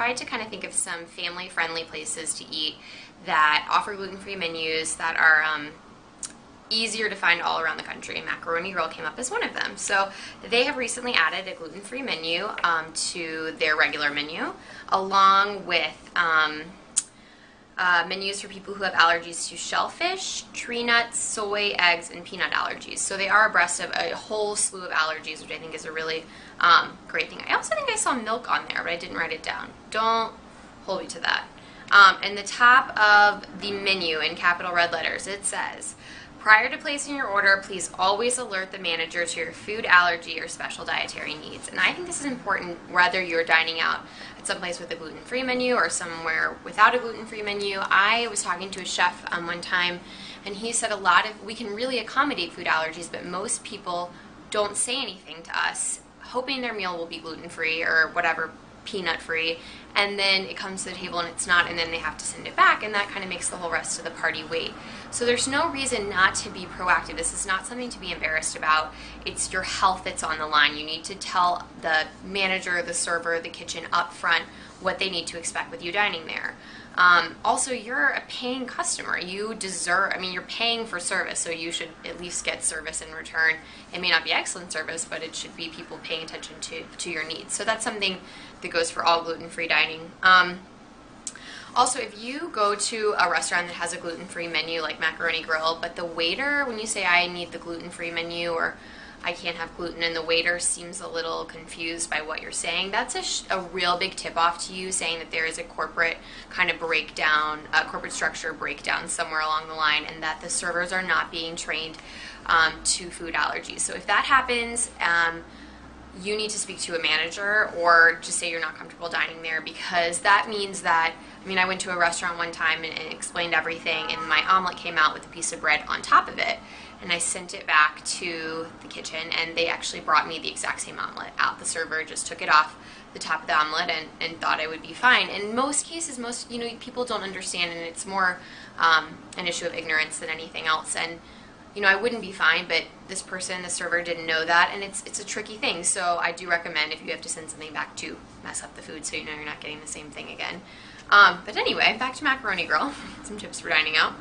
tried to kind of think of some family-friendly places to eat that offer gluten-free menus that are easier to find all around the country, and Macaroni Grill came up as one of them. So they have recently added a gluten-free menu to their regular menu, along with menus for people who have allergies to shellfish, tree nuts, soy, eggs, and peanut allergies. So they are abreast of a whole slew of allergies, which I think is a really great thing. I also think I saw milk on there, but I didn't write it down. Don't hold me to that. In the top of the menu in capital red letters, it says, prior to placing your order, please always alert the manager to your food allergy or special dietary needs. And I think this is important whether you're dining out at some place with a gluten-free menu or somewhere without a gluten-free menu. I was talking to a chef one time, and he said we can really accommodate food allergies, but most people don't say anything to us, hoping their meal will be gluten-free or whatever, peanut-free, and then it comes to the table and it's not, and then they have to send it back, and that kind of makes the whole rest of the party wait. So there's no reason not to be proactive. This is not something to be embarrassed about. It's your health that's on the line. You need to tell the manager, the server, the kitchen up front what they need to expect with you dining there. Also, you're a paying customer. You deserve, you're paying for service, so you should at least get service in return. It may not be excellent service, but it should be people paying attention to your needs. So that's something that goes for all gluten-free dining. Also, if you go to a restaurant that has a gluten-free menu like Macaroni Grill, but the waiter, when you say I need the gluten-free menu or I can't have gluten, and the waiter seems a little confused by what you're saying, that's a real big tip-off to you, saying that there is a corporate kind of breakdown, a corporate structure breakdown somewhere along the line, and that the servers are not being trained to food allergies. So if that happens, you need to speak to a manager or just say you're not comfortable dining there, because that means that, I went to a restaurant one time and explained everything, and my omelet came out with a piece of bread on top of it, and I sent it back to the kitchen, and they actually brought me the exact same omelet out. The server just took it off the top of the omelet and thought I would be fine. In most cases, people don't understand, and it's more an issue of ignorance than anything else. And I wouldn't be fine, but this person, the server, didn't know that, and it's a tricky thing. So I do recommend, if you have to send something back, to mess up the food so you know you're not getting the same thing again. But anyway, back to Macaroni Grill. Some tips for dining out.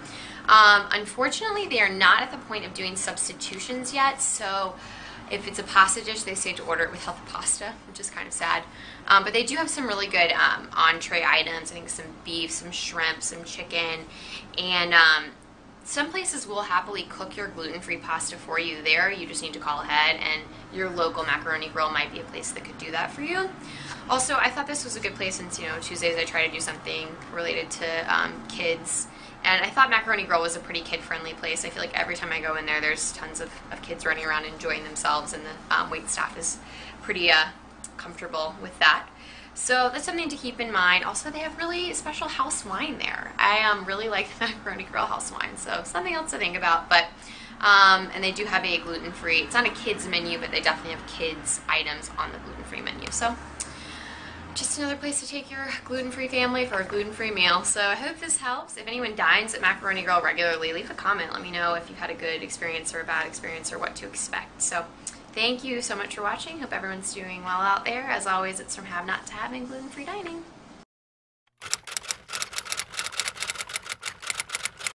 Unfortunately, they are not at the point of doing substitutions yet, so if it's a pasta dish, they say to order it with healthy pasta, which is kind of sad. But they do have some really good entree items. I think some beef, some shrimp, some chicken, and some places will happily cook your gluten-free pasta for you there. You just need to call ahead, and your local Macaroni Grill might be a place that could do that for you. Also, I thought this was a good place since, Tuesdays I try to do something related to kids, and I thought Macaroni Grill was a pretty kid-friendly place. I feel like every time I go in there, there's tons of kids running around enjoying themselves, and the wait staff is pretty comfortable with that. So that's something to keep in mind. Also, they have really special house wine there. I really like the Macaroni Grill house wine, so something else to think about. But and they do have a gluten-free, it's not a kids menu, but they definitely have kids items on the gluten-free menu. So just another place to take your gluten-free family for a gluten-free meal. So I hope this helps. If anyone dines at Macaroni Grill regularly, leave a comment. Let me know if you've had a good experience or a bad experience or what to expect. So thank you so much for watching. Hope everyone's doing well out there. As always, it's from have not to having gluten-free dining.